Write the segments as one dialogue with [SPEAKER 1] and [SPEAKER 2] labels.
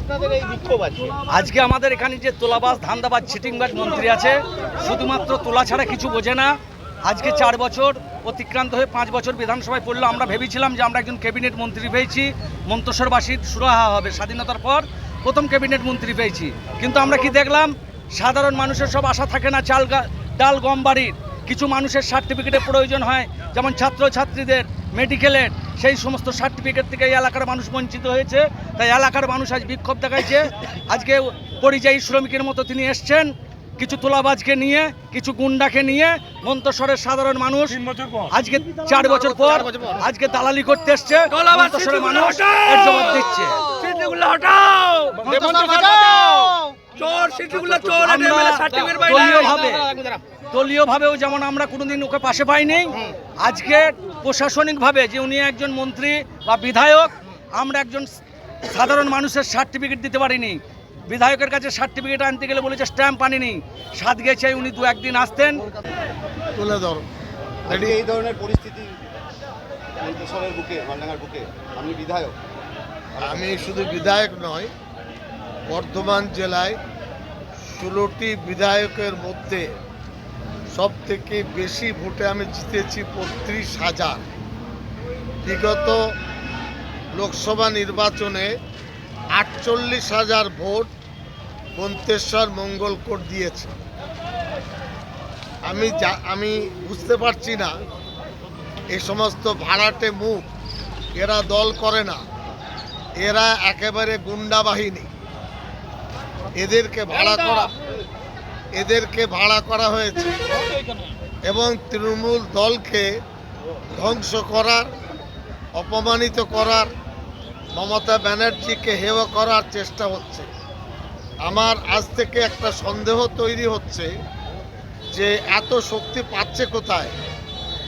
[SPEAKER 1] আপনাদের এই বিক্ষোভ আছে?
[SPEAKER 2] আজকে আমাদের এখানে যে তোলাবাজ ধান্দাবাজ চিটিংবাজ মন্ত্রী আছে, শুধুমাত্র তোলা ছাড়া কিছু বোঝে না। আজকে 4 বছর অতিক্রান্ত হয়ে 5 বছর বিধানসভায় পড়লো। আমরা ভেবেছিলাম যে আমরা একজন ক্যাবিনেট মন্ত্রী পেয়েছি, মন্তেশ্বরবাসীর সুরাহা হবে। স্বাধীনতার পর প্রথম ক্যাবিনেট মন্ত্রী পেয়েছি, কিন্তু আমরা কি দেখলাম? সাধারণ মানুষের সব আশা থাকে না ডাল গম বাড়ির। কিছু মানুষের সার্টিফিকেটের প্রয়োজন হয়, যেমন ছাত্রছাত্রীদের মেডিকেলের, সেই সমস্ত সার্টিফিকেট থেকে এই এলাকার মানুষ বঞ্চিত হয়েছে। তাই এলাকার মানুষ আজ বিক্ষোভ দেখাইছে। আজকে পরিযায়ী শ্রমিকের মতো তিনি এসছেন, কিছু তোলাবাজকে নিয়ে, কিছু গুন্ডাকে নিয়ে। মন্তেশ্বরের সাধারণ মানুষ আজকে 4 বছর পর আজকে দালালি করতে এসছে। মন্তেশ্বরের মানুষ এর জবাব দিচ্ছে। দলীয়ভাবেও যেমন আমরা কোনোদিন ওকে পাশে পাইনি, আজকে প্রশাসনিকভাবে যে উনি একজন মন্ত্রী বা বিধায়ক, আমরা একজন সাধারণ মানুষের সার্টিফিকেট দিতে পারিনি। বিধায়কের কাছে সার্টিফিকেট আনতে গেলে বলেছে স্ট্যাম্প আনিনি। সাত গেছে উনি 2-1 দিন আসতেন।
[SPEAKER 1] তুলে ধরো এই ধরনের পরিস্থিতি মন্তেশ্বরের বুকে, মালডাঙ্গার বুকে, আপনি বিধায়ক।
[SPEAKER 3] আমি শুধু বিধায়ক নয়, বর্ধমান জেলায় 16টি বিধায়কের মধ্যে সব থেকে বেশি ভোটে আমি জিতেছি 35,000। বিগত লোকসভা নির্বাচনে 48,000 ভোট মন্তেশ্বর মঙ্গলকোট দিয়েছে। আমি বুঝতে পারছি না, এই সমস্ত ভাড়াটে মুখ, এরা দল করে না, এরা একেবারে গুন্ডা বাহিনী। এদেরকে ভাড়া করা হয়েছে এবং তৃণমূল দলকে ধ্বংস করার, অপমানিত করার, মমতা ব্যানার্জিকে হেয় করার চেষ্টা হচ্ছে। আমার আজ থেকে একটা সন্দেহ তৈরি হচ্ছে যে এত শক্তি পাচ্ছে কোথায়?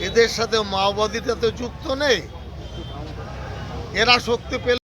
[SPEAKER 3] এদের সাথে মাওবাদীরা তো যুক্ত নেই। এরা শক্তি পেলে